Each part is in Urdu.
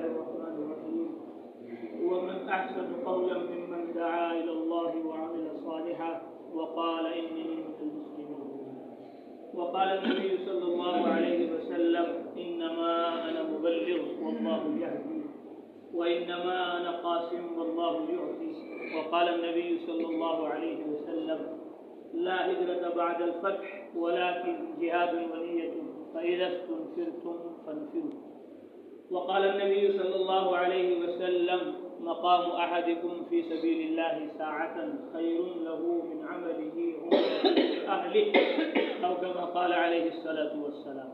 الرحمن الرحيم ومن أحسن قولا ممن دعا إلى الله وعمل صالحا وقال إنني من المسلمين. وقال النبي صلى الله عليه وسلم إنما أنا مبلغ والله يهدي وإنما أنا قاسم والله يعطي. وقال النبي صلى الله عليه وسلم لا هجرة بعد الفتح ولكن جهاد ونية فإذا استنفرتم فانفروا. وقال النبي صلى الله عليه وسلم مقام أحدكم في سبيل الله ساعة خير له من عمله عند أهله أو كما قال عليه الصلاة والسلام.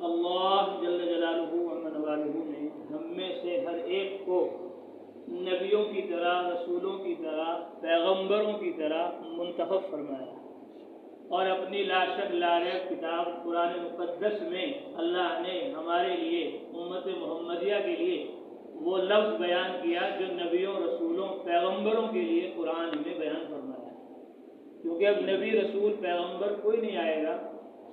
اللہ جل جلالہ ومن والہ نے ہم میں سے ہر ایک کو نبیوں کی طرح، رسولوں کی طرح، پیغمبروں کی طرح منتخب فرمایا اور اپنی لاشک لاریب کتاب قرآن مقدس میں اللہ نے ہمارے لیے امت محمدیہ کے لیے وہ لفظ بیان کیا جو نبیوں، رسولوں، پیغمبروں کے لیے قرآن میں بیان فرمایا. کیونکہ اب نبی، رسول، پیغمبر کوئی نہیں آئے گا.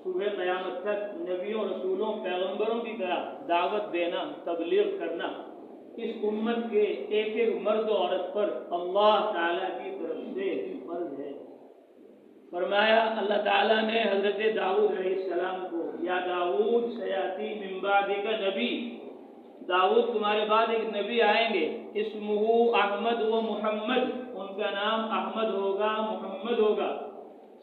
صبح قیامت تک نبیوں، رسولوں، پیغمبروں کی طرح دعوت دینا، تبلیغ کرنا اس امت کے ایک ایک مرد و عورت پر اللہ تعالیٰ کی طرف سے فرض ہے. فرمایا اللہ تعالیٰ نے حضرت داؤد علیہ السلام کو یا داؤد سیاتی من بعدک نبی، داؤد تمہارے بعد ایک نبی آئیں گے، اسمہ احمد و محمد، ان کا نام احمد ہوگا، محمد ہوگا،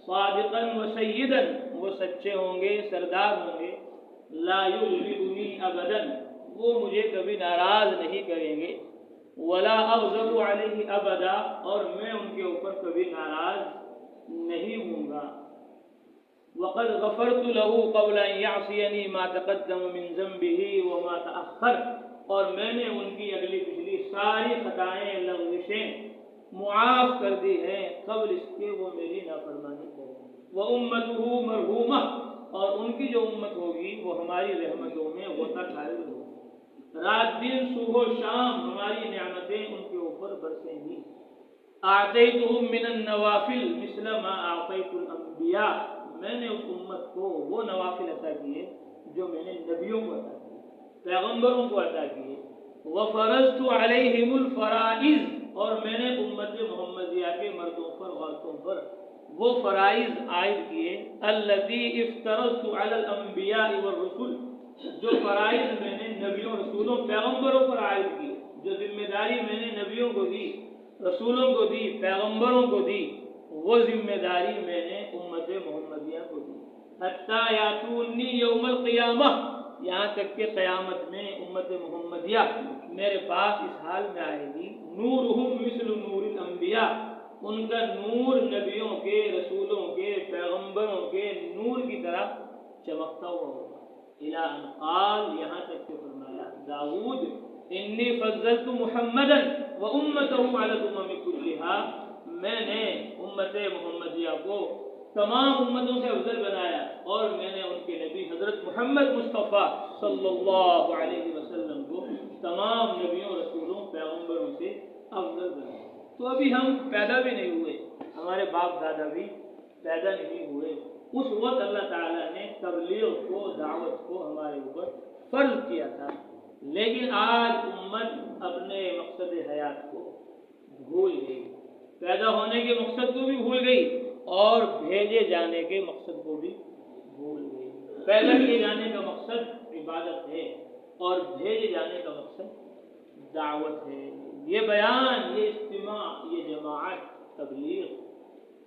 صادقا و سیدا، وہ سچے ہوں گے، سردار ہوں گے، لا یغضبنی ابدا، وہ مجھے کبھی ناراض نہیں کریں گے، ولا اغضب علیہ ابدا، اور میں ان کے اوپر کبھی ناراض نہیں ہوں گا. وقد غفرت له قبل ان يعصيني ما تقدم من ذنبه وما تأخر، اور میں نے ان کی اگلی پچھلی ساری خطائیں، لغزشیں معاف کر دی ہیں قبل اس کے وہ میری نافرمانی کریں. وَأُمَّتُهُ مَرْحُومَةٌ، اور ان کی جو امت ہوگی وہ ہماری رحمتوں میں غوطہ کھائے ہوگی. رات دن صبح و شام ہماری نعمتیں ان کے اوپر برسیں گی. آتیتہم من النوافل مثل ما آتیت الانبیاء، میں نے اس امت کو وہ نوافل عطا کیے جو میں نے نبیوں کو عطا کیے، پیغمبروں کو عطا کیے. وفرضت علیہم الفرائض، اور میں نے امت محمدیہ کے مردوں پر، عورتوں پر وہ فرائض عائد کیے. الذی افترضت علی الانبیاء والرسل، جو فرائض میں نے نبیوں، رسولوں، پیغمبروں پر عائد کی، جو ذمہ داری میں نے نبیوں کو دی، رسولوں کو دی، پیغمبروں کو دی، وہ ذمہ داری میں نے امت محمدیہ کو دی. حتی یاتونی یوم القیامہ، یہاں تک کہ قیامت میں امت محمدیہ میرے پاس اس حال میں آئے گی. نورہم مثل نور الانبیاء، ان کا نور نبیوں کے، رسولوں کے، پیغمبروں کے نور کی طرح چمکتا ہوا ہوگا. الی ان قال، یہاں تک کہ فرمایا داؤد انی فضلت محمدا و امتہ علی الامم کلھا، میں نے امت محمدیہ کو تمام امتوں سے افضل بنایا اور میں نے ان کے نبی حضرت محمد مصطفیٰ صلی اللہ علیہ وسلم کو تمام نبیوں، رسولوں، پیغمبروں سے افضل بنایا. تو ابھی ہم پیدا بھی نہیں ہوئے، ہمارے باپ دادا بھی پیدا نہیں ہوئے. اس وقت اللہ تعالیٰ نے تبلیغ کو، دعوت کو ہمارے اوپر فرض کیا تھا. لیکن آج امت اپنے مقصد حیات کو بھول گئی، پیدا ہونے کے مقصد کو بھی بھول گئی اور بھیجے جانے کے مقصد کو بھی بھول گئی. پیدا کیے جانے کا مقصد عبادت ہے اور بھیجے جانے کا مقصد دعوت ہے. یہ بیان، یہ اجتماع، یہ جماعت، تبلیغ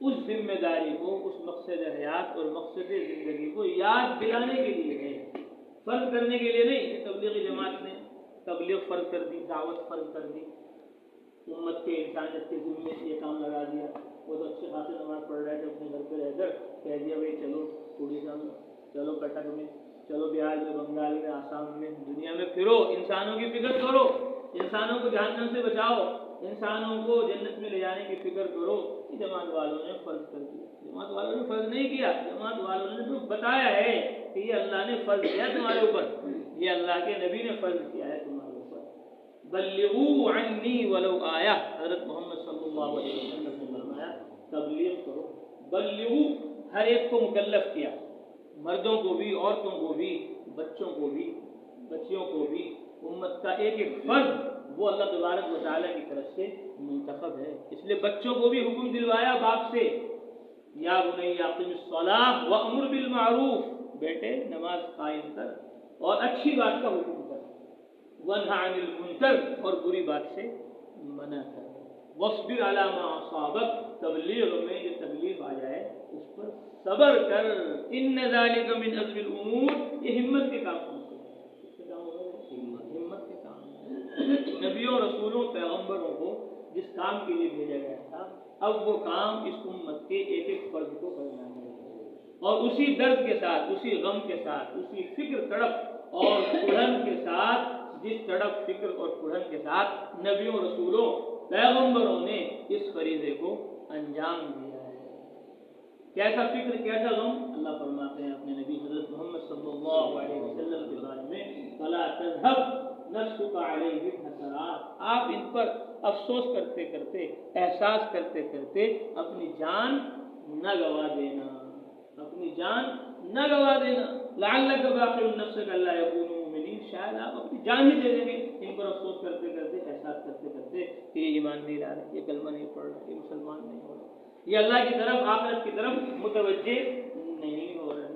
اس ذمہ داری کو، اس مقصد حیات اور مقصد زندگی کو یاد دلانے کے لیے ہے، فرض کرنے کے لیے نہیں. کہ تبلیغی جماعت نے تبلیغ فرض کر دی، دعوت فرض کر دی، امت کے انسانیت کے ذمے سے یہ کام لگا دیا. وہ تو اچھے خاصے نماز پڑھ رہے تھے اپنے گھر پہ رہ کر، کہہ دیا بھائی چلو اڑیسہ میں، چلو کٹک میں، چلو بہار میں، بنگال میں، آسام میں، دنیا میں پھرو، انسانوں کی فکر کرو، انسانوں کو جہنم سے بچاؤ، انسانوں کو جنت میں لے جانے کی فکر کرو. یہ جماعت والوں نے فرض کر دیا. جماعت والوں نے فرض نہیں کیا، جماعت والوں نے تو بتایا ہے کہ یہ اللہ نے فرض کیا تمہارے اوپر، یہ اللہ کے نبی نے فرض کیا ہے تمہارے اوپر. بلغوا عنی ولو آیا، حضرت محمد صلی اللہ علیہ وسلم نے فرمایا تبلیغ کرو. بلغوا، ہر ایک کو مکلف کیا، مردوں کو بھی، عورتوں کو بھی، بچوں کو بھی، بچیوں کو بھی، امت کا ایک ایک فرد وہ اللہ تبارک و تعالیٰ کی طرف سے منتخب ہے. اس لیے بچوں کو بھی حکم دلوایا باپ سے، یا بنی اقم الصلاۃ وامر بالمعروف، بیٹے نماز قائم کر اور اچھی بات کا حکم کر، وانہا عن المنکر اور بری بات سے منع کر، واصبر علی ما اصابک، تبلیغ میں جو تکلیف آ جائے اس پر صبر کر، ان ذالک من عزم الامور، یہ ہمت کے کام ہوتے ہیں. اس کے کام ہوتے ہیں ہمت کے کام. نبیوں رسولوں پیغمبروں کو جس کام کے لیے بھیجا گیا تھا، اب وہ کام اس امت کے ایک ایک فرد کو کرنا ہے، اور اسی درد کے ساتھ، اسی غم کے ساتھ، اسی فکر تڑپ اور کڑھن کے ساتھ، جس تڑپ فکر اور کڑھن کے ساتھ نبیوں رسولوں پیغمبروں نے اس فریضے کو انجام دیا ہے. کیسا فکر، کیسا غم؟ اللہ فرماتے ہیں اپنے نبی حضرت محمد صلی اللہ علیہ وسلم کے بارے میں، فَلَا تَذْهَبْ نَفْسُكَ عَلَيْهِمْ حَسَرَاتٍ، آپ ان پر افسوس کرتے کرتے، احساس کرتے کرتے اپنی جان نہ گوا دینا، اپنی جان نہ گوا دینا. لَعَلَّكَ بَاخِعٌ نَفْسَكَ أَلَّا يَكُونُوا مُؤْمِنِينَ، شاید آپ اپنی جان ہی دے دیں گے ان پر افسوس کرتے کرتے، احساس کرتے کرتے کہ یہ ایمان نہیں لا رہے، یہ کلمہ نہیں پڑھ رہے، یہ مسلمان نہیں ہو رہے، یہ اللہ کی طرف، آخرت کی طرف متوجہ نہیں ہو رہے.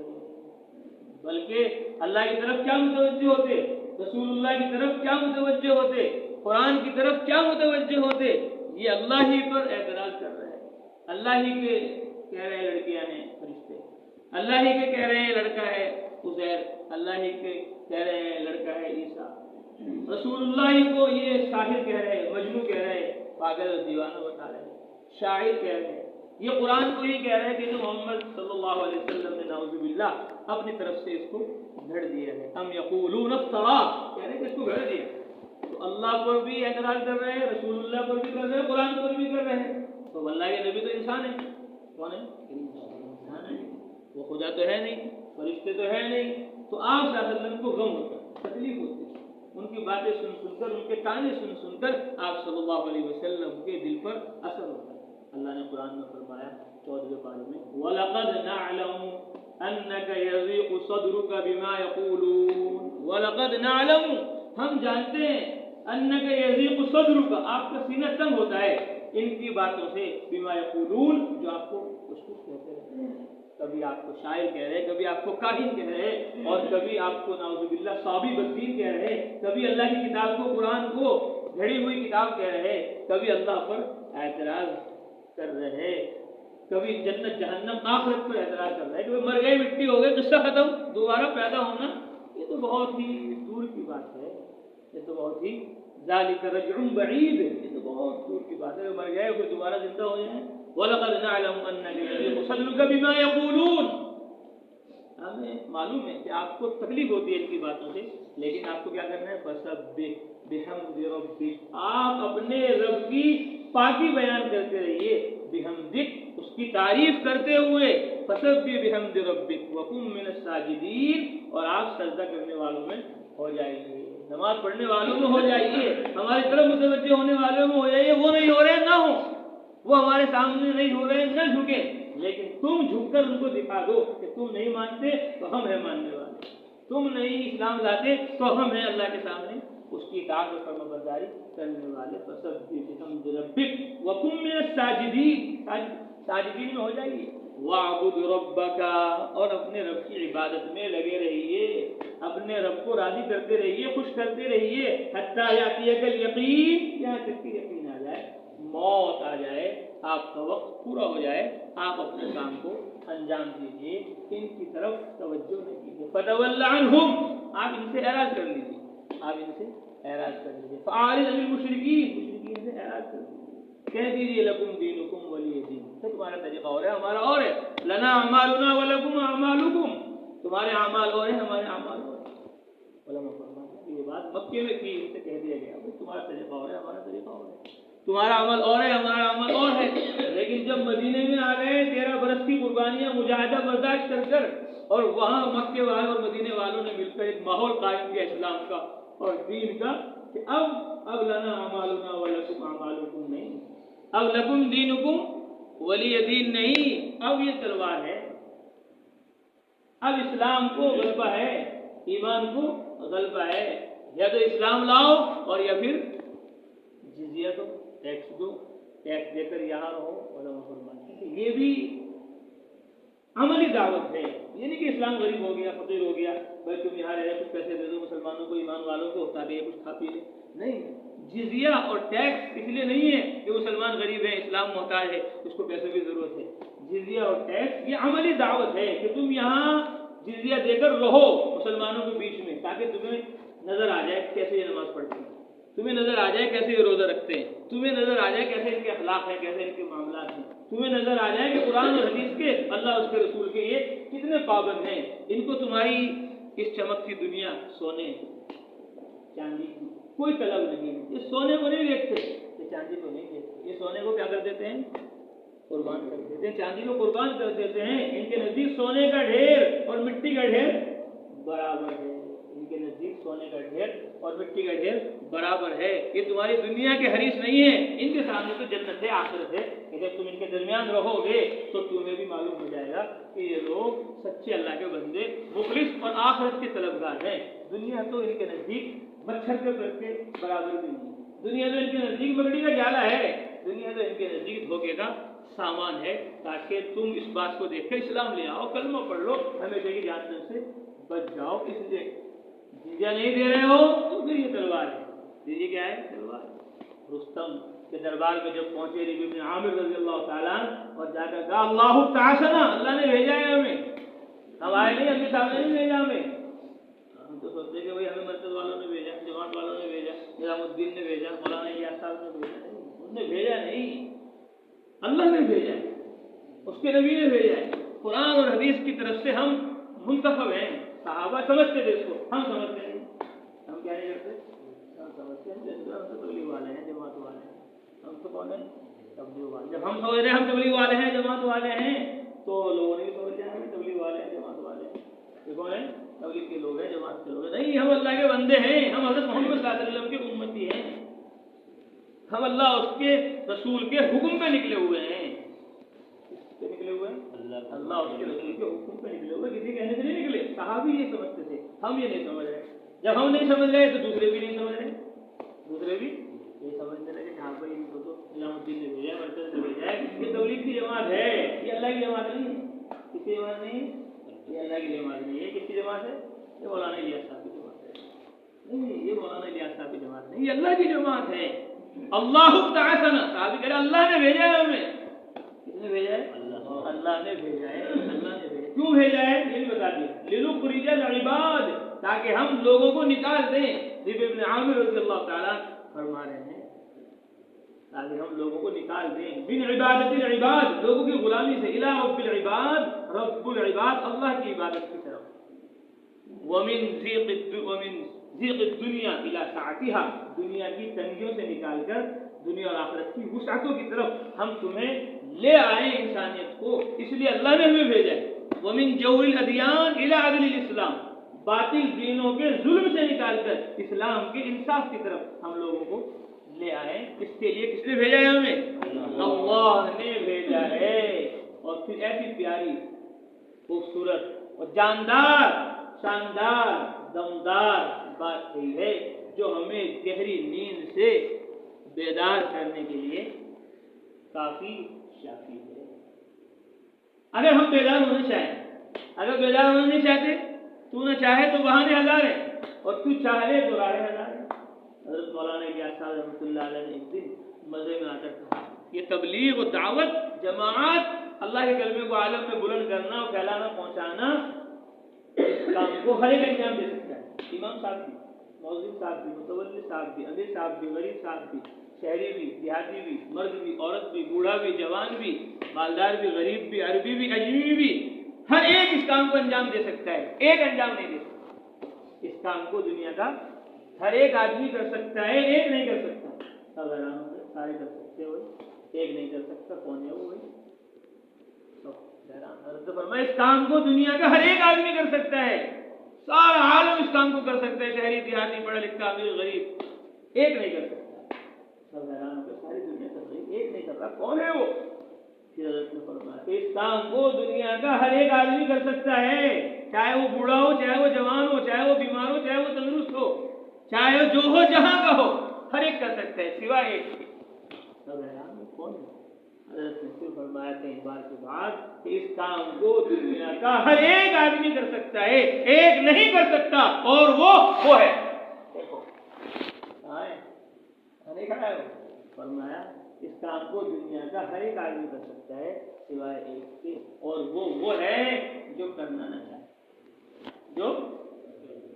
بلکہ اللہ کی طرف کیا متوجہ ہوتے، رسول اللہ کی طرف کیا متوجہ ہوتے، قرآن کی طرف کیا متوجہ ہوتے. یہ اللہ ہی پر اعتراض کر رہے ہیں، اللہ ہی کے کہہ رہے ہیں لڑکیاں ہیں فرشتے، اللہ ہی کے کہہ رہے ہیں لڑکا ہے عزیر، اللہ ہی کے کہہ رہے ہیں لڑکا ہے عیسیٰ، رسول اللہ ہی کو یہ شاعر کہہ رہے ہیں، مجنون کہہ رہے ہیں، پاگل اور دیوانہ بتا رہے ہیں، شاعر کہہ رہے ہیں. یہ قرآن کو ہی کہہ رہے ہیں کہ جو محمد صلی اللہ علیہ وسلم نے نعوذ باللہ اپنی طرف سے اس کو گھڑ دیا ہے. ہم یقولون افترا، کہہ رہے ہیں کہ اس کو گھڑ دیا. تو اللہ پر بھی اعتراض کر رہے ہیں، رسول اللہ پر بھی کر رہے ہیں، قرآن پر بھی کر رہے ہیں. تو اللہ کے نبی تو انسان ہے، کون ہے؟ انسان ہے، وہ خدا تو ہے نہیں، فرشتے تو ہے نہیں. تو آپ صلی اللہ علیہ وسلم کو غم ہوتا ہے، تکلیف ہوتی ہے، ان کی باتیں سن کر، ان کے تانے سن کر آپ صلی اللہ علیہ وسلم کے دل پر اثر ہوتا ہے. اللہ نے قرآن میں فرمایا 14ویں پارے میں، وَلَقَدْ نَعْلَمُ أَنَّكَ يَضِيقُ صَدْرُكَ بِمَا يَقُولُونَ، وَلَقَدْ نَعْلَمُ، ہم جانتے ہیں، أَنَّكَ يَضِيقُ صَدْرُكَ، آپ کا سینہ تنگ ہوتا ہے ان کی باتوں سے، بِمَا يَقُولُونَ، جو آپ کو کچھ کہتے رہتے ہیں. کبھی آپ کو شاعر کہہ رہے، کبھی آپ کو کاہن کہہ رہے، اور کبھی آپ کو نعوذ باللہ صابی بدین کہہ رہے، کبھی اللہ کی کتاب کو، قرآن کو گھڑی ہوئی کتاب کہہ رہے، کبھی اللہ پر اعتراض کر رہے، کبھی جنت جہنم آخرت پر اعتراض کر رہے، کبھی مر گئے مٹی ہو گئے، قصہ ختم، دوبارہ پیدا ہونا، یہ تو بہت ہی دور کی بات ہے، یہ تو بہت ہی ذالک رجع بعید، یہ تو بہت دور کی بات ہے. مر گئے پھر دوبارہ زندہ ہو جائیں. وَلَقَدْ نَعْلَمُ أَنَّكَ يَضِيقُ صَدْرُكَ بِمَا يَقُولُونَ، ہمیں معلوم ہے کہ آپ کو تکلیف ہوتی ہے ان کی باتوں سے، لیکن آپ کو کیا کرنا ہے، فَسَبِّحْ بِحَمْدِ رَبِّكَ، آپ اپنے رب کی پاکی بیان کرتے رہیے، بِحَمْدِكَ، اس کی تعریف کرتے ہوئے، فَسَبِّحْ بِحَمْدِ رَبِّكَ وَكُن مِّنَ السَّاجِدِينَ، اور آپ سجدہ کرنے والوں میں ہو جائیے، نماز پڑھنے والوں میں ہو جائیے، ہماری طرف متوجہ ہونے والوں میں ہو جائیے. وہ نہیں ہو رہے نہ ہو، وہ ہمارے سامنے نہیں ہو رہے نہ جھکے، لیکن تم جھک کر ان کو دکھا دو کہ تم نہیں مانتے تو ہم ہیں ماننے والے، تم نہیں اسلام لاتے تو ہم ہیں اللہ کے سامنے اس کی اطاعت و فرما برداری کرنے والے. فسبح بحمد ربک وکن من الساجدین، ساجدین میں ہو جائیے. واعبد ربک، اور اپنے رب کی عبادت میں لگے رہیے، اپنے رب کو راضی کرتے رہیے، خوش کرتے رہیے، حتی یاتیک الیقین، یہاں تک کہ یقین آ جائے، موت آ جائے، آپ کا وقت پورا ہو جائے، آپ اپنے کام کو انجام دیجیے، ان کی طرف توجہ نہیں کیجیے. فتول عنہم، آپ ان سے اعراض کر لیجیے، آپ ان سے اعراض کر لیجیے. فاعرض عن المشرکین، مشرکین سے اعراض کر لیجیے، کہہ دیجیے لکم دینکم ولی دین، تمہارا طریقہ اور ہے، ہمارا اور ہے. لنا اعمالنا ولکم اعمالکم، تمہارے اعمال اور ہیں، ہمارے اعمال اور ہیں. علماء فرماتے ہیں یہ بات مکے میں تھی، ان سے کہہ دیا گیا تمہارا طریقہ اور ہے، ہمارا طریقہ اور ہے، تمہارا عمل اور ہے، ہمارا عمل اور ہے. لیکن جب مدینے میں آ گئے 13 برس کی قربانیاں مجاہدہ برداشت کر اور وہاں مکے والوں اور مدینے والوں نے مل کر ایک ماحول قائم کیا اسلام کا اور دین کا، کہ اب لنا اعمالنا ولکم اعمالکم نہیں، اب لکم دینکم ولی دین نہیں، اب یہ تلوار ہے، اب اسلام کو غلبہ ہے، ایمان کو غلبہ ہے، یا تو اسلام لاؤ اور یا پھر جزیہ دو، ٹیکس دو، ٹیکس دے کر یہاں رہو، علماء فرماتے ہیں یہ بھی عملی دعوت ہے. یہ نہیں کہ اسلام غریب ہو گیا، فقیر ہو گیا، بھائی تم یہاں رہے کچھ پیسے دے دو مسلمانوں کو، ایمان والوں کو، تاکہ کچھ کھا پی لے. نہیں، جزیہ اور ٹیکس اس لیے نہیں ہے کہ مسلمان غریب ہے، اسلام محتاج ہے، اس کو پیسوں کی ضرورت ہے. جزیہ اور ٹیکس یہ عملی دعوت ہے کہ تم یہاں جزیہ دے کر رہو مسلمانوں کے بیچ میں، تاکہ تمہیں نظر آ جائے کیسے یہ نماز پڑھتے ہیں، تمہیں نظر آ جائے کیسے یہ روزہ رکھتے ہیں، تمہیں نظر آ جائے کیسے ان کے اخلاق ہیں، کیسے ان کے معاملات ہیں، تمہیں نظر آ جائے کہ قرآن اور حدیث کے، اللہ اس کے رسول کے یہ کتنے پابند ہیں. ان کو تمہاری اس چمکتی دنیا سونے چاندی کی کوئی طلب نہیں ہے. یہ سونے کو نہیں دیکھتے، یہ چاندی کو نہیں دیکھتے. یہ سونے کو کیا کر دیتے ہیں؟ قربان کر دیتے ہیں، چاندی کو قربان کر دیتے ہیں. ان کے نزدیک سونے کا ڈھیر اور مٹی کا ڈھیر برابر ہے. ان کے نزدیک سونے کا ڈھیر اور مٹی کا ڈھیر برابر ہے. یہ تمہاری دنیا کے حریص نہیں ہے، ان کے سامنے تو جنت ہے، آخرت ہے. جب تم ان کے درمیان رہو گے تو تمہیں بھی معلوم ہو جائے گا کہ یہ لوگ سچے اللہ کے بندے، مخلص اور آخرت کے طلبگار ہیں. دنیا تو ان کے نزدیک مچھر کے پر کے برابر بھی نہیں. دنیا تو ان کے نزدیک مکڑی کا جالا ہے. دنیا تو ان کے نزدیک دھوکے کا سامان ہے، تاکہ تم اس بات کو دیکھ کر اسلام لے آؤ، کلمہ پڑھ لو، ہمیشہ کی جہنم سے بچ جاؤ. اس لیے جزیہ نہیں دے رہے ہو تو پھر یہ تلوار ہے. جزیہ کیا ہے؟ تلوار. رستم کے دربار میں جب پہنچے ربیع بن عامر رضی اللہ تعالیٰ اور جا کر کہا اللہ تعالیٰ، اللہ نے بھیجا ہے ہمیں، ہم آئے نہیں، امی صاحب نے نہیں بھیجا ہمیں. ہم تو سوچتے کہ بھائی ہمیں مرکز والوں نے بھیجا، جماعت والوں نے بھیجا، نظام الدین نے بھیجا، مولانا الیاس صاحب نے بھیجا. نہیں، انہوں نے بھیجا نہیں، اللہ نے بھیجا ہے، اس کے نبی نے بھیجا ہے. قرآن اور حدیث کی طرف سے ہم منتخب ہیں. صحابہ سمجھتے تھے اس کو، ہم سمجھتے نہیں. ہم کیا نہیں کرتے؟ ہم سمجھتے ہیں ہم تو تبلیغ والے ہیں، جماعت والے ہیں. ہم تو کون ہیں؟ تبلیغ والے. جب ہم سمجھ رہے ہیں ہم تبلیغ والے ہیں، جماعت والے ہیں، تو لوگوں نے بھی سمجھ لیا ہمیں تبلیغ والے ہیں، جماعت والے ہیں. یہ کون ہیں؟ تبلیغ کے لوگ ہیں، جماعت کے لوگ ہیں. نہیں، ہم اللہ کے بندے ہیں، ہم حضرت محمد صلی اللہ علیہ وسلم کے امتی ہیں. ہم اللہ اس کے رسول کے حکم پہ نکلے ہوئے ہیں. کس پہ نکلے ہوئے ہیں؟ اللہ اس کے رسول کے حکم پہ نکلے ہوئے، کسی کہنے سے نہیں نکلے. صحابی یہ سمجھتے تھے، ہم یہ نہیں سمجھ رہے. جب ہم نہیں سمجھ رہے تو دوسرے بھی نہیں سمجھ رہے، دوسرے بھی یہ سمجھنے لگے کہ ہاں بھائی ان کو تو نظام الدین نے بھیجا ہے، مرکز نے بھیجا ہے. یہ تبلیغ کی جماعت ہے، یہ اللہ کی جماعت نہیں ہے. کس کی جماعت نہیں ہے؟ یہ اللہ کی جماعت نہیں ہے. کس کی جماعت ہے؟ یہ مولانا الیاس صاحب کی جماعت ہے. نہیں، یہ مولانا الیاس صاحب کی جماعت نہیں، یہ اللہ کی جماعت ہے. اللہ تعالیٰ صحابی کہہ رہے اللہ نے بھیجا ہے ہمیں. کس نے بھیجا ہے؟ اللہ نے بھیجا ہے. اللہ نے بھیجا. کیوں بھیجا ہے یہ بھی بتا دیا. لنخرج العباد، تاکہ ہم لوگوں کو نکال دیں. ربیع بن عامر رضی اللہ تعالیٰ فرما رہے ہیں تاکہ ہم لوگوں کو نکال دیں من عبادت العباد، لوگوں کی غلامی سے، الی رب العباد، رب العباد، اللہ کی عبادت کی طرف. ومن ضیق الدنیا الی سعتها، دنیا کی تنگیوں سے نکال کر دنیا اور آخرت کی وسعتوں کی طرف ہم تمہیں لے آئے انسانیت کو. اس لیے اللہ نے ہمیں بھیجا ہے. ومن جور الادیان الی عدل الاسلام، باطل دینوں کے ظلم سے نکال کر اسلام کے انصاف کی طرف ہم لوگوں کو لے آئے. اس کے لیے کس نے بھیجا ہے ہمیں؟ اللہ نے بھیجا ہے. اور پھر ایسی پیاری خوبصورت اور جاندار، شاندار، دمدار بات کہی ہے جو ہمیں گہری نیند سے بیدار کرنے کے لیے کافی شافی ہے. اگر ہم بیدار ہونا چاہیں، اگر بیدار ہونا نہیں چاہتے، تو نہ چاہے تو بہانے ہزار ہیں اور تو چاہے تو راہ ہزار ہیں. حضرت مولانا الیاس صاحب رحمۃ اللہ علیہ نے ایک دن مزے میں آ کر کہا یہ تبلیغ و دعوت، جماعت، اللہ کے کلمے کو عالم میں بلند کرنا اور پھیلانا، پہنچانا، اس کام کو ہر ایک انجام دے سکتا ہے. امام صاحب بھی، مؤذن صاحب بھی، متولی صاحب بھی، امیر صاحب بھی، غریب صاحب بھی، شہری بھی، دیہاتی بھی، مرد بھی، عورت بھی، بوڑھا بھی، جوان بھی، مالدار بھی، غریب بھی، عربی بھی، اجمی بھی، ہر ایک اس کام کو انجام دے سکتا ہے. ایک انجام نہیں دے سکتا. اس کام کو دنیا کا ہر ایک آدمی کر سکتا ہے، ایک نہیں کر سکتا. سب حیران ہوں گے، سارے کر سکتے ہوئے ایک نہیں کر سکتا. کون ہے وہ؟ سب حیران. حضرت فرمایا اس کام کو دنیا کا ہر ایک آدمی کر سکتا ہے، سارا عالم اس کام کو کر سکتا ہے، شہری، دیہاتی، پڑھا لکھا، امیر، غریب، ایک نہیں کر سکتا. سب حیران ہو گئے، ساری دنیا کر رہی، ایک نہیں کر رہا. کون ہے وہ؟ پھر حضرت نے فرمایا کہ اس کام کو دنیا کا ہر ایک آدمی کر سکتا ہے، چاہے وہ بوڑھا ہو، چاہے وہ جوان ہو، چاہے وہ بیمار ہو، چاہے وہ تندرست ہو. چاہے جو ہو جہاں کا ہو، ہر ایک کر سکتا ہے سوائے ایک کے۔ سب حیران میں کون ہے؟ حضرت نے صرف فرمایا تھا ایک بار کے بعد کہ اس کام کو دنیا کا ہر ایک آدمی کر سکتا ہے، ایک نہیں کر سکتا، اور وہ ہے۔ دیکھو کہاں ہے؟ نہیں کھڑا ہے۔ فرمایا اس کام کو دنیا کا ہر ایک آدمی کر سکتا ہے سوائے ایک کے، اور وہ ہے جو کرنا نہ چاہے، جو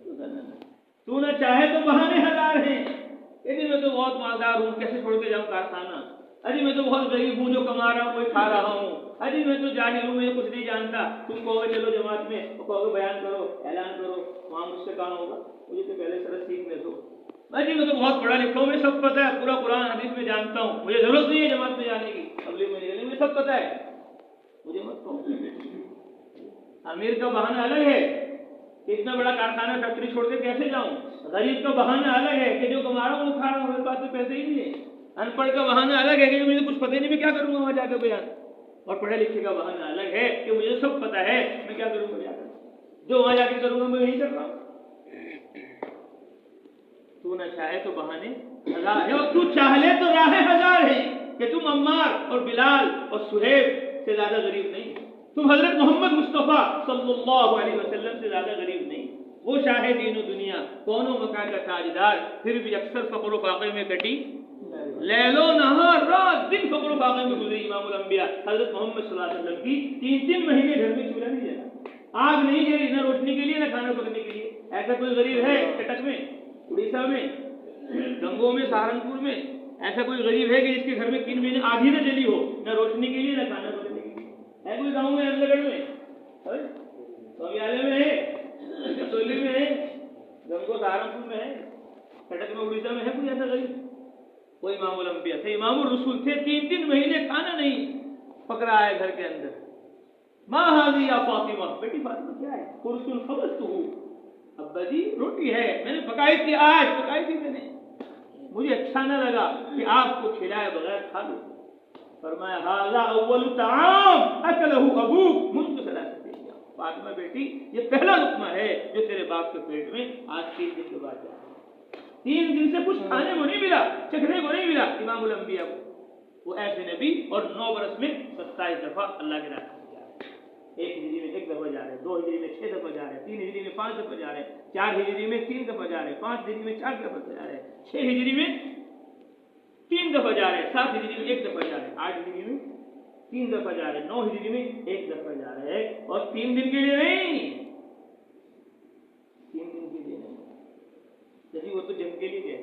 کرنا نہ چاہے۔ تو نہ چاہے تو بہانے ہزار ہیں، کہ میں تو بہت مالدار ہوں، کیسے چھوڑ کے جاؤں کارخانہ، ارے میں تو بہت غریب ہوں، جو کما رہا ہوں کوئی کھا رہا ہوں، ارے میں تو جاہل ہوں، میں کچھ نہیں جانتا۔ تم کہو گے چلو جماعت میں، کہو گے بیان کرو، اعلان کرو، وہاں مجھ سے کام ہوگا، مجھے تو پہلے سرت سیکھنے دو۔ میں تو بہت پڑھا لکھا ہوں، مجھے سب پتہ ہے، پورا قرآن حدیث میں جانتا ہوں، مجھے ضرورت نہیں ہے جماعت میں جانے کی، تبلیغ میں جانے کی، مجھے سب پتہ ہے، مجھے مت کہو۔ امیر کا بہانہ الگ ہے کہ اتنا بڑا کارخانہ فیکٹری چھوڑ کے کیسے جاؤں، غریب کا بہانہ الگ ہے کہ جو کما رہا ہوں وہ کھا رہا ہوں، میرے پاس تو پیسے ہی نہیں ہے، ان پڑھ کا بہانہ الگ ہے کہ مجھے کچھ پتہ نہیں میں کیا کروں گا وہاں جا کے بیان، اور پڑھے لکھے کا بہانہ الگ ہے کہ مجھے سب پتہ ہے میں کیا کروں گا جا کر، جو وہاں جا کے کروں گا میں وہی کر رہا ہوں۔ تو نہ چاہے تو بہانے ہزار ہیں، اور تو چاہ لے تو راہیں ہزار ہیں، کہ تم عمار اور بلال اور سہیب سے زیادہ غریب نہیں، تم حضرت محمد مصطفیٰ صلی اللہ علیہ وسلم سے زیادہ غریب نہیں۔ وہ شاہ دین و دنیا، کون و مکان کا تاجدار، پھر بھی اکثر فقر و فاقے میں کٹی لیل و نہار، رات دن فقر و فاقے میں گزری امام الانبیاء حضرت محمد صلی اللہ علیہ وسلم کی 3 مہینے گھر میں چولہا نہیں جلا، آگ نہیں جلی، نہ روشنی کے لیے نہ کھانا پکنے کے لیے۔ ایسا کوئی غریب ہے کٹک میں، اڑیسہ میں، گنگوں میں، سہارنپور میں، ایسا کوئی غریب ہے کہ جس کے گھر میں 3 مہینے آگ ہی نہ جلی ہو، نہ روشنی کے لیے نہ کھانا پکنے کے لیے؟ ہے کوئی گاؤں میں، احمد گڑھ میں، سویالے میں ہے، کسولی میں ہے، گنگو سہارنپور میں ہے، کٹک میں، اڑیسہ میں ہے کوئی ایسا غریب؟ وہ امام الانبیاء تھے، امام الرسول تھے، 3 مہینے کھانا نہیں پک رہا ہے گھر کے اندر۔ ماں حاضی یا فاطمہ، بیٹی فاطمہ کیا ہے؟ قرص خبزتہ، ابا جی روٹی ہے، میں نے پکائی تھی، آج پکائی تھی میں نے، مجھے اچھا نہ لگا کہ آپ کو کھلائے بغیر کھا لوں۔ فرمایا ھذا اول طعام اکلہ ابوک منذ 3 ایام، فاطمہ بیٹی یہ پہلا لقمہ ہے جو تیرے باپ کے پیٹ میں آج 3 دن کے بعد جائے۔ 3 دن سے کچھ کھانے کو نہیں ملا، چکھنے کو نہیں ملا امام الانبیاء کو۔ وہ ایسے نبی، اور 9 برس میں 27 دفعہ اللہ کے راستے میں جا رہے ہیں۔ 1 ہجری میں 1 دفعہ جا رہے ہیں، 2 ہجری میں 6 دفعہ جا رہے ہیں، 3 ہجری میں 5 دفعہ جا رہے ہیں، 4 ہجری میں 3 دفعہ جا رہے ہیں، 5 ہجری میں 4 دفعہ جا رہے ہیں، 6 ہجری میں 3 دفعہ جا رہے ہیں، 7 ہجری میں 1 دفعہ جا رہے ہیں، 8 ہجری میں 3 دفعہ جا رہے ہیں، 9 ہجری میں 1 دفعہ جا رہے ہیں، اور 3 دن کے لیے نہیں، 3 دن کے لیے نہیں۔ جیسے وہ تو جنگ کے لیے گئے،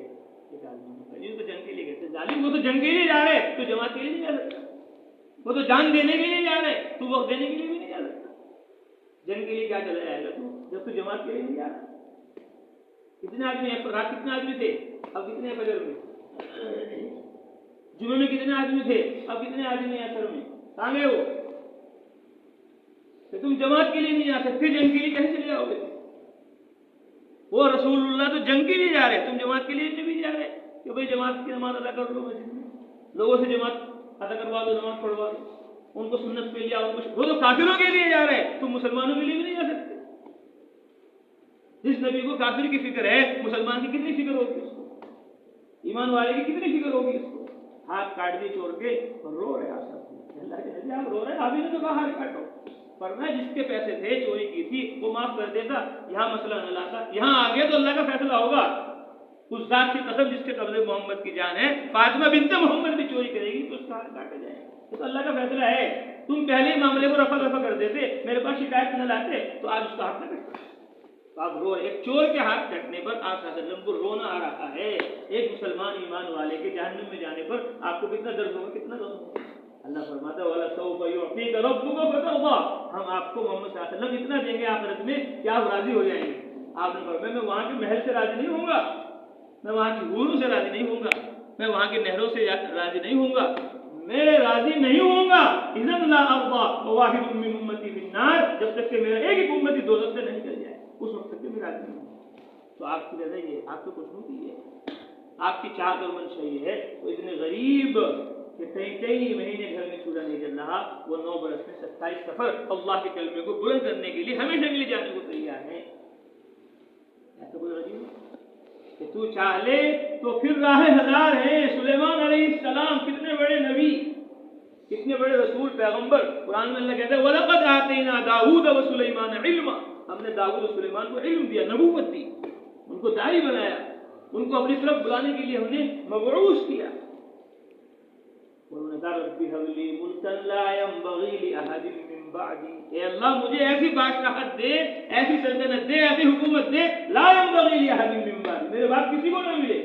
تو جنگ کے لیے گئے، ظالم وہ تو جنگ کے لیے جا رہے، تو جماعت کے لیے نہیں جا سکتا، وہ تو جان دینے کے لیے جا رہے، تو وقت دینے کے لیے بھی نہیں جا سکتا۔ جنگ کے لیے کیا چلا جائے گا تو، جب تو جماعت کے لیے نہیں جا رہا۔ کتنے آدمی ہیں رات، کتنے آدمی تھے، اب کتنے ہیں فجر میں؟ جمعے میں کتنے آدمی تھے، اب کتنے آدمی ہیں اثر میں؟ کہاں گئے وہ؟ کہ تم جماعت کے لیے نہیں جا سکتے، جنگ کے لیے کیسے چلے جاؤ گے؟ وہ رسول اللہ تو جنگ کے لیے جا رہے، تم جماعت کے لیے بھی جا رہے کہ بھائی جماعت کی نماز ادا کر لو، مسجد میں لوگوں سے جماعت ادا کروا دو، نماز پڑھوا دو، ان کو سنت پہ لیا، وہ تو کافروں کے لیے جا رہے، تم مسلمانوں کے لیے بھی نہیں جا سکتے۔ جس نبی کو کافر کی فکر ہے، مسلمان کی کتنی فکر ہوگی اس کو، ایمان والے کی کتنی فکر ہوگی اس کو؟ ہاتھ کاٹ دیے چور کے اور رو رہے اللہ کے نبی، آپ رو رہے ہیں، ابھی نے تو کہا ہاتھ کاٹو۔ فرمایا جس کے پیسے تھے، چوری کی تھی، وہ معاف کر دیتا، یہاں مسئلہ نہ لاتا، یہاں آ گیا تو اللہ کا فیصلہ ہوگا۔ اس ذات کی قسم جس کے قبضے محمد کی جان ہے، فاطمہ بنت محمد بھی چوری کرے گی تو اس کا ہاتھ کاٹا جائے گا، تو اللہ کا فیصلہ ہے۔ تم پہلے ہی معاملے کو رفع دفع کر دیتے، میرے پاس شکایت نہ لاتے، تو آج اس کا ہاتھ نہ کٹتا۔ آپ رو، ایک چور کے ہاتھ کٹنے پر آپ صلی اللہ علیہ وسلم کو رونا آ رہا ہے، ایک مسلمان ایمان والے کے جہنم میں جانے پر آپ کو کتنا درد ہوگا، کتنا درد ہوگا۔ اللہ فرماتا ہے وَلَسَوْفَ يُعْطِيكَ رَبُّكَ فَتَرْضَىٰ، ہم آپ کو محمد صلی اللہ علیہ وسلم اتنا دیں گے آخرت میں کہ آپ راضی ہو جائیں گے۔ آپ نے فرمایا میں وہاں کے محل سے راضی نہیں ہوں گا، میں وہاں کی حوروں سے راضی نہیں ہوں گا، میں وہاں کے نہروں سے راضی نہیں ہوں گا، میں راضی نہیں ہوں گا اِذًا لَا أَرْضَىٰ وَوَاحِدٌ مِّنْ أُمَّتِي فِي النَّارِ، جب تک کہ میرا ایک ہی امتی دوزخ سے نہیں چل جائے، اس وقت تک کہ میں راضی نہیں ہوں۔ تو آپ کی رضا یہ ہے، آپ کو کچھ نہیں ہے، آپ کی چاہت اور منشا یہ ہے، وہ اتنے غریب کہ 23 مہینے گھر میں چولہا نہیں جل رہا، وہ 9 برس میں 27 سفر اللہ کے کلمے کو بلند کرنے کے لیے ہمیشہ کے لیے جانے کو تیار ہیں۔ ایسا کوئی غریب کہ تو چاہ لے تو پھر راہ ہزار ہیں۔ سلیمان علیہ السلام کتنے بڑے نبی، کتنے بڑے رسول پیغمبر۔ قرآن میں اللہ کہتا ہے وَلَقَدْ آتَيْنَا دَاوُودَ وَسُلَيْمَانَ عِلْمًا، ہم نے داؤد اور سلیمان کو علم دیا، نبوت دی، ان کو داعی بنایا، ان کو اپنی طرف بلانے کے لیے ہم نے مبعوث کیا۔ انہوں نے کہا رب هب لي ملكا لا ينبغي لأحد من بعدي، اے اللہ مجھے ایسی بادشاہت دے، ایسی سلطنت دے، ایسی حکومت دے، لا ينبغي لأحد من بعدي، میرے بعد کسی کو نہ ملے۔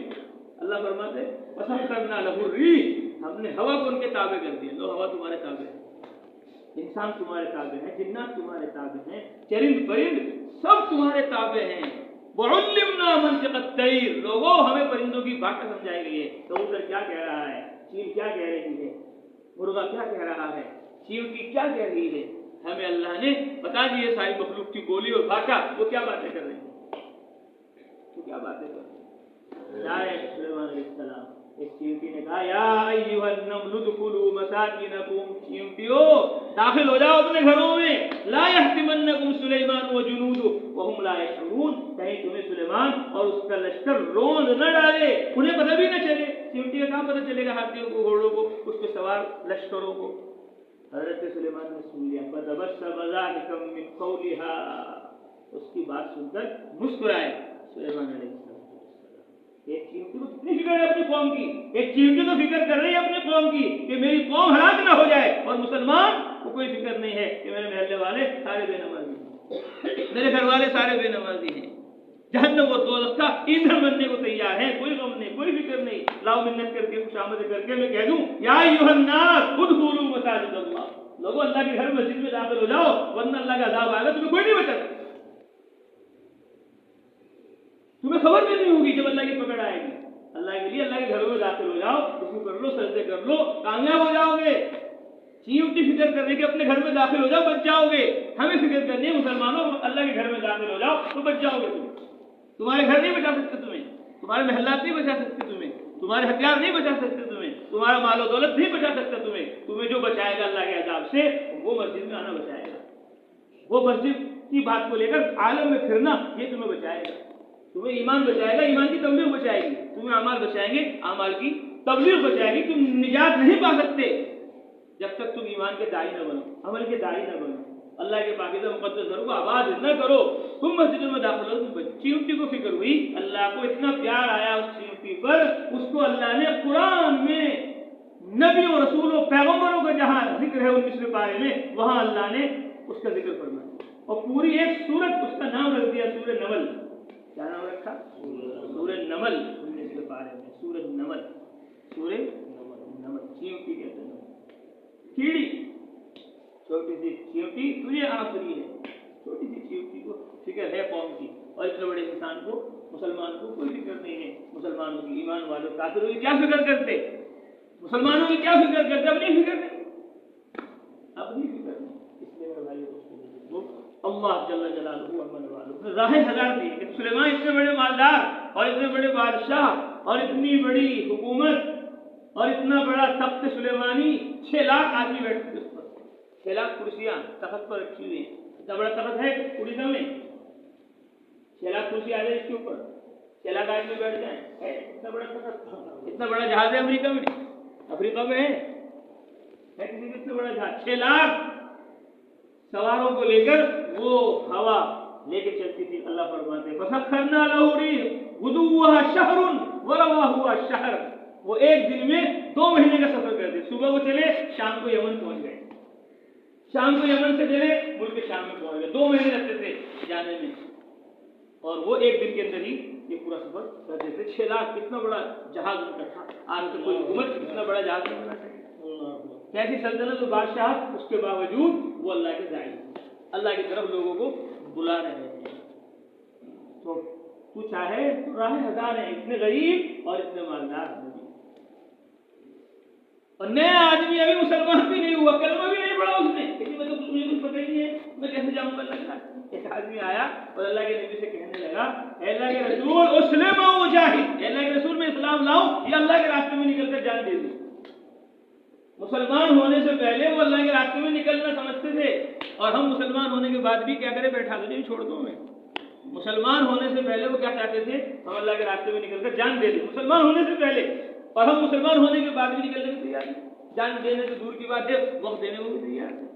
اللہ فرماتے وسخرنا له الريح، ہم نے ہوا کو ان کے تابع کر دیا۔ لو ہوا تمہارے تابع ہے، انسان تمہارے تابع ہیں، جنات تمہارے تابع ہیں، چرند پرند سب تمہارے تابع ہیں۔ وعلمنا منطق الطیر، لوگوں ہمیں پرندوں کی باتیں سمجھائی گئی ہے۔ کبوتر کیا کہہ رہا ہے، چیل کیا کہہ رہی ہے، مرغا کیا کہہ رہا ہے، چیونٹی کیا کہہ رہی ہے، ہمیں اللہ نے بتا دی ہے ساری مخلوق کی بولی اور بھاشا، وہ کیا باتیں کر رہی ہیں، وہ کیا باتیں کر رہی ہیں۔ سلیمان علیہ السلام، ایک چیونٹی نے کہا یا ایھا النمل ادخلوا مساکنکم، چیونٹیو داخل ہو جاؤ اپنے گھروں میں، لا یحطمنکم سلیمان وجنودہ وہم لا یشعرون، کہیں تمہیں سلیمان اور اس کا لشکر روند نہ ڈالے، انہیں پتہ بھی نہ چلے۔ چیونٹی کا کہاں پتہ چلے گا ہاتھیوں کو، گھوڑوں کو، اس کے سوار لشکروں کو۔ حضرت سلیمان نے سن لیا، فتبسم ضاحکا من قولها، اس کی بات سن کر مسکرائے سلیمان علیہ السلام۔ ایک چیونٹی کو کتنی فکر ہے اپنی قوم کی، ایک چیونٹی تو فکر کر رہی ہے اپنی قوم کی کہ میری قوم ہلاک نہ ہو جائے، اور مسلمان کو کوئی فکر نہیں ہے کہ میرے محلے والے سارے بے نمازی ہیں، میرے گھر والے سارے بے نمازی ہیں، جہنم و دوزخ کا ایندھن بننے کو تیار ہیں، کوئی غم نہیں، کوئی فکر نہیں۔ لاؤ منت کر کے خوشامد کر کے میں کہہ دوں یا ایھا الناس ادخلوا مساجد اللہ، لوگوں اللہ کے گھر مسجد میں داخل ہو جاؤ ورنہ اللہ کا عذاب آئے گا، تمہیں کوئی نہیں بچا سکتا، تمہیں خبر بھی نہیں ہوگی جب اللہ کی پکڑ آئے گی۔ اللہ کے لیے اللہ کے گھروں میں داخل ہو جاؤ، رکوع کر لو، سجدے کر لو، کامیاب ہو جاؤ گے۔ چیونٹی فکر کرنے کے اپنے گھر میں داخل ہو جاؤ، بچ جاؤ گے۔ ہمیں فکر کرنی ہے مسلمانوں اللہ کے گھر میں داخل ہو جاؤ تو بچ جاؤ گے، تمہارے گھر نہیں بچا سکتے تمہیں، تمہارے محلات نہیں بچا سکتے تمہیں، تمہارے ہتھیار نہیں بچا سکتے تمہیں، تمہارا مال و دولت نہیں بچا سکتا تمہیں۔ تمہیں جو بچائے گا اللہ کے عذاب سے وہ مسجد میں آنا بچائے گا، وہ مسجد کی بات کو لے کر عالم میں پھرنا یہ تمہیں بچائے گا، تمہیں ایمان بچائے گا، ایمان کی تبلیغ بچائے گی، تمہیں اعمال بچائیں گے، اعمال کی تبلیغ بچائے گی۔ تم نجات نہیں پا سکتے جب تک تم ایمان کے داعی نہ بنو، عمل کے داعی نہ بنو، اللہ کے پاکیزہ مقدس گھروں کو آباد نہ کرو۔ تم مسجدوں میں داخل ہو، تم چیونٹی کو فکر ہوئی، اللہ کو اتنا پیار آیا اس چیونٹی پر، اس کو اللہ نے قرآن میں نبیوں رسولوں پیغمبروں کا جہاں ذکر ہے 19ویں پارے میں، وہاں اللہ نے اس کا ذکر فرمایا اور پوری ایک سورت اس کا نام رکھ دیا سورہ نمل۔ کیا نام رکھا؟ سورہ نمل، 19ویں پارے میں سورہ نمل، سورہ نمل، چیونٹی کہتے ہیں، کیڑی، چھوٹی سی چیونٹی تجھے آفری ہے، چھوٹی سی چیونٹی کو فکر ہے قوم کی، اور اتنے بڑے انسان کو، مسلمان کو کوئی فکر نہیں ہے۔ مسلمانوں کی، ایمان والوں، کافروں کی کیا فکر کرتے، مسلمانوں کی کیا فکر کرتے، اپنی فکر نہیں، اپنی فکر نہیں۔ اس لیے میرے بھائی دوستوں، اللہ جل جلالہ امن والوں نے راہ ہزار دی کہ سلیمان اتنے بڑے مالدار اور اتنے بڑے بادشاہ اور اتنی بڑی حکومت اور اتنا بڑا تخت سلیمانی، 6 لاکھ آدمی بیٹھتے تھے اس پر، 6 لاکھ کرسیاں تخت پر رکھی ہوئی ہیں۔ اتنا بڑا تخت ہے اڑیسہ میں، 6 لاکھ کرسی آ جائے اس کے اوپر، 6 لاکھ آدمی بیٹھ جائیں، اتنا بڑا تخت، اتنا بڑا جہاز ہے امریکہ میں، افریقہ میں ہے کسی کا اتنا بڑا جہاز، 6 لاکھ سواروں کو لے کر وہ ہوا لے کے چلتی تھی۔ اللہ فرماتے ہیں فسخرنا له الريح غدوها شهر ورواحها شهر، وہ ایک دن میں 2 مہینے کا سفر کرتے، صبح کو چلے شام کو یمن پہنچ گئے، شام کو یمن سے چلے ملک شام میں پہنچ گئے، 2 مہینے لگتے تھے جانے میں، اور وہ ایک دن کے اندر ہی یہ پورا سفر کرتے تھے۔ 6 لاکھ کتنا بڑا جہاز ان کا تھا، آج تو کوئی حکومت اتنا بڑا جہاز نہیں بنا سکتی، کیسی سلطنت و بادشاہ، اس کے باوجود وہ اللہ کے داعی، اللہ کی طرف لوگوں کو بلا رہے ہیں۔ تو تو چاہے تو راہ ہزار ہیں، اتنے غریب اور اتنے مالدار نبی، اور نیا آدمی ابھی مسلمان بھی نہیں ہوا، کلمہ بھی نہیں پڑھا اس نے، لیکن مجھے کچھ پتہ ہی نہیں ہے میں کیسے جاؤں گا اللہ کے راستے۔ ایک آدمی آیا اور اللہ کے نبی سے کہنے لگا اے اللہ کے رسول اسلم وجاہد، اے اللہ کے رسول میں اسلام لاؤں یا اللہ کے راستے میں نکل کر جان دے دوں۔ مسلمان ہونے سے پہلے وہ اللہ کے راستے میں نکلنا سمجھتے تھے، اور ہم مسلمان ہونے کے بعد بھی کیا کریں، بیٹھا دیں چھوڑ دوں میں، مسلمان ہونے سے پہلے وہ کیا چاہتے تھے؟ ہم اللہ کے راستے میں نکل کر جان دے دیں، مسلمان ہونے سے پہلے، اور ہم مسلمان ہونے کے بعد بھی نکلنے کو تیار ہیں، جان دینے سے دور کی بات ہے وقت دینے کو بھی تیار ہے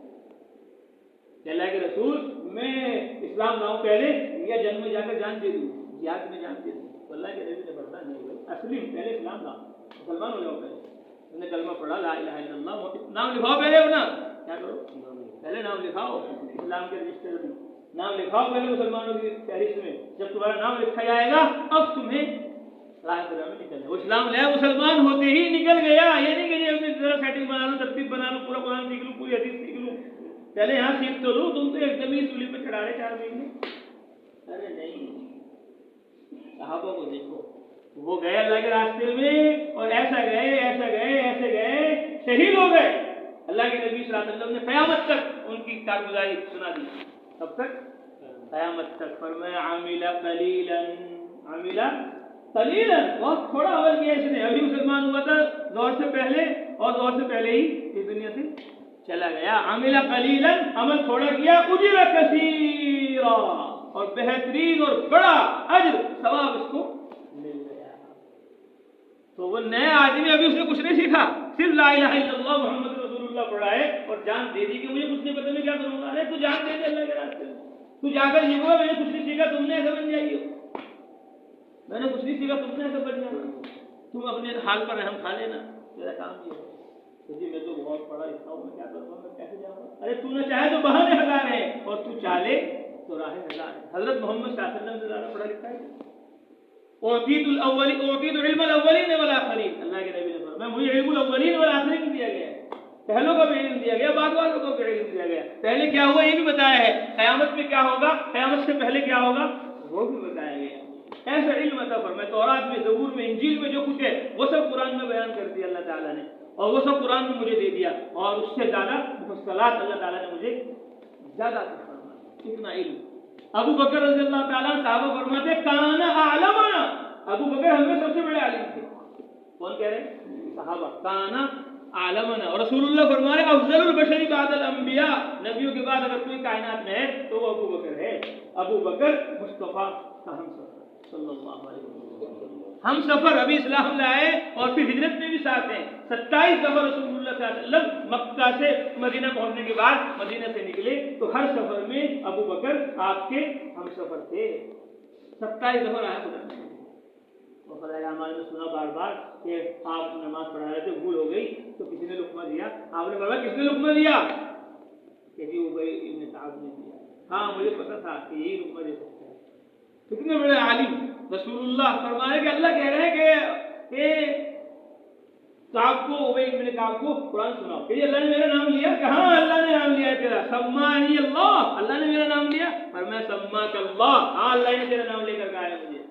کہ اللہ کے رسول میں اسلام لاؤں پہلے یا جنگ میں جا کر جان دے دوں، جہاد میں جان دے دوں، تو اللہ کے نبی نے فرمایا نہیں، اصلی پہلے اسلام لاؤ، مسلمان ہو جاؤ، پہلے تم نے کلمہ پڑھا لا الہ الا اللہ، نام لکھاؤ پہلے ہونا، کیا کرو پہلے نام لکھاؤ اسلام کے رجسٹر میں، نام لکھاؤ پہلے مسلمانوں کی فہرست میں، جب تمہارا نام لکھا جائے گا اب تمہیں راہ میں نکلنا، وہ اسلام لیا مسلمان ہوتے ہی نکل گیا، یہ نہیں کہ اپنی ذرا سیٹنگ بنا لوں، ترتیب بنا لوں، پورا قرآن سیکھ لوں، پوری حدیث سیکھ لوں، پہلے یہاں سیکھ تو لوں، تم تو ایک دم ہی سولی پہ چڑھا رہے 4 مہینے، ارے نہیں، صحابہ کو دیکھو وہ گئے اللہ کے راستے میں اور ایسا گئے شہید ہو گئے، اللہ کے نبی صلی اللہ علیہ وسلم نے قیامت تک ان کی کارگزاری سنا دی، کب تک؟ قیامت تک، فرمایا عامل قلیلا، بہت تھوڑا عمل کیا اس نے، ابھی مسلمان ہوا تھا زور سے پہلے اور زور سے پہلے ہی اس دنیا سے چلا گیا، عامل قلیلا، عمل تھوڑا کیا، اجر کثیرا، اور بہترین اور بڑا اجر ثواب اس کو مل گیا۔ تو وہ نئے آدمی ابھی اس نے کچھ نہیں سیکھا، صرف لا الہ الا اللہ محمد رسول اللہ پڑھا ہے اور جان دے دی کہ مجھے کچھ نہیں پتا میں کیا کروں گا، ارے تو جان دے دے اللہ کے راستے میں، تو جا کر یہ ہوا میں نے کچھ نہیں سیکھا، تم نے ایسا بن جائیے، میں نے کچھ نہیں سیکھا، تم نے ایسا بن جانا، تم اپنے حال پر رحم کھا لینا، میرا کام یہ ہے جی میں تو بہت پڑھا لکھا ہوں، میں کیا کروں گا، میں کیسے جاؤں گا، ارے تو نہ چاہے تو بہانے ہزار ہیں اور تو چاہے تو راہ ہزار ہے، حضرت محمد صلی اللہ علیہ وسلم سے زیادہ پڑھا لکھا ہے، اعطیت علم الاولین والآخرین، اللہ کے نبی نے فرمایا مجھے علم الاولین والآخرین دیا گیا ہے، پہلوں کا بھی علم دیا گیا، بعد والوں کو بھی علم دیا گیا، پہلے کیا ہوا یہ بھی بتایا ہے، قیامت میں کیا ہوگا، قیامت سے پہلے کیا ہوگا وہ بھی بتایا گیا، ایسا علم عطا فرمایا، تورات میں، زبور میں، انجیل میں جو کچھ ہے وہ سب قرآن میں بیان کر دیا اللہ تعالیٰ نے، اور وہ سب قرآن میں مجھے دے دیا، اور اس سے زیادہ مفصلات اللہ تعالیٰ نے مجھے زیادہ عطا فرمایا، اتنا علم۔ ابو بکر رضی اللہ تعالیٰ صحابہ فرماتے کان اعلمنا، ابو بکر ہم میں سب سے بڑے عالم تھے، کون کہہ رہے ہیں؟ صحابہ، کان اعلمنا، اور رسول اللہ فرما رہے افضل البشر بعد الانبیاء، نبیوں کے بعد اگر کوئی کائنات میں ہے تو وہ ابو بکر ہے، ابو بکر مصطفیٰ کا ہم سفر صلی اللہ علیہ وسلم، ہم سفر، ابھی اسلام لائے اور پھر ہجرت میں بھی ساتھ ہیں، 27 دفعہ رسول اللہ صلی اللہ علیہ وسلم مکہ سے مدینہ پہنچنے کے بعد مدینہ سے نکلے تو ہر سفر میں ابو بکر آپ کے ہم سفر تھے، 27 دفعہ آیا گزرنے، اور خدا اعمال میں سنا بار بار کہ آپ نماز پڑھا رہے تھے، بھول ہو گئی تو کسی نے لقمہ دیا، آپ نے فرمایا کس نے لقمہ دیا؟ کہ جی ابی ابن کعب نے دیا، ہاں مجھے پتا تھا کہ یہی لقمہ دے سکتا ہے، کتنے بڑے عالم رسول اللہ فرما رہے کہ اللہ کہہ رہے ہیں کہ کعب کو، ابی ابن کعب کو قرآن سناؤ کہ اللہ نے میرا نام لیا، کہاں اللہ نے نام لیا ہے تیرا، سمانی اللہ، اللہ نے میرا نام لیا، فرمایا سماک اللہ، ہاں اللہ نے تیرا نام لے کر کہا ہے مجھے،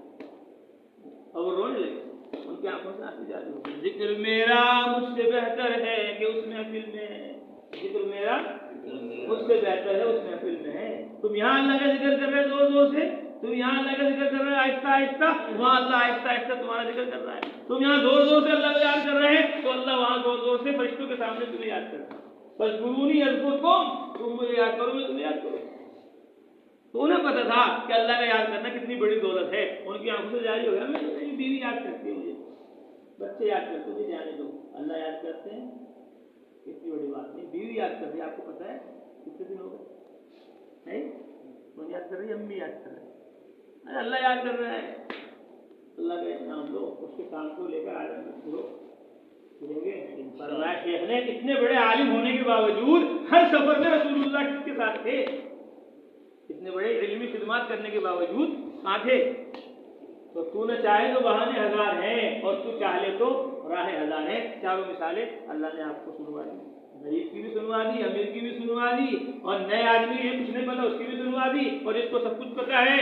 اور وہ رونے لگے، ان کی آنکھوں سے آنسو جاری ہو گئے، ذکر میرا مجھ سے بہتر ہے کہ اس محفل میں، ذکر میرا مجھ سے بہتر ہے اس محفل میں ہے، تم یہاں اللہ کا ذکر کر رہے زور زور سے، تم یہاں اللہ کا ذکر کر رہے آہستہ آہستہ، وہاں اللہ آہستہ آہستہ تمہارا ذکر کر رہا ہے، تم یہاں زور زور سے اللہ کو یاد کر رہے ہیں تو اللہ وہاں زور زور سے فرشتوں کے سامنے تمہیں یاد کرتا ہے، فاذکرونی اذکرکم، تم مجھے یاد کرو میں تمہیں یاد کروں، تو انہیں پتا تھا کہ اللہ کا یاد کرنا کتنی بڑی دولت ہے، ان کی آنکھوں سے جاری ہو گیا، میری بیوی یاد کرتی ہے مجھے، بچے یاد کرتے مجھے جانے دو، اللہ یاد کرتے ہیں اتنی بڑی بات نہیں، بیوی یاد کر رہی ہے، آپ کو پتا ہے کتنے دن ہو گئے، کون یاد کر رہی ہے؟ امی یاد کر رہی ہے، اللہ یاد کر رہا ہے، اللہ کا نام لو، اس کے کام کو لے کر آ جانا شروع کریں گے، فرمایا شیخ نے اتنے بڑے عالم ہونے کے باوجود ہر سفر میں رسول اللہ کس کے ساتھ تھے، اتنے بڑے علمی خدمات کرنے کے باوجود کہاں تھے، تو تو نہ چاہے تو بہانے ہزار ہیں اور تو چاہے تو راہ ہزار ہیں، چاروں مثالیں اللہ نے آپ کو سنوا دی، غریب کی بھی سنوا دی، امیر کی بھی سنوا دی، اور نئے آدمی ہے کچھ نہیں پتا اس کی بھی سنوا دی، اور اس کو سب کچھ پتا ہے،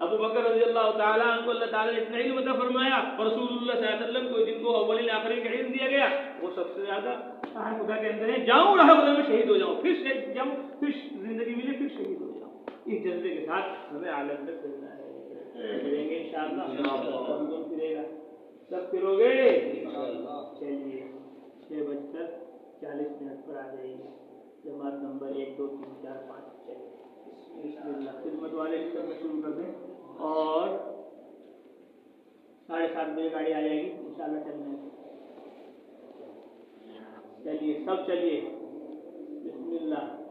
ابو بکر رضی اللہ تعالیٰ عنہ کو اللہ تعالیٰ نے اتنا علم عطا فرمایا، اور رسول اللہ صلی اللہ علیہ وسلم کو جن کو اولین آخرین کا علم دیا گیا وہ سب سے زیادہ خدا کے اندر ہے، جاؤں راہ خدا میں شہید ہو جاؤں، پھر جاؤں، پھر زندگی ملے پھر شہید ہو جاؤں، اس جذبے کے ساتھ ہمیں عالم تک چلنا ہے، چلیں گے انشاءاللہ، کون کون پھرے گا، سب پھرو گے، چلیے 6:40 پر آ جائیے، جماعت نمبر 1 2 3 4 5 6 بسم اللہ. خدمت والے اس طرح شروع کر دیں اور 7:30 بجے گاڑی آ جائے گی انشاءاللہ. چلنے چلیے سب چلیے. بسم اللہ.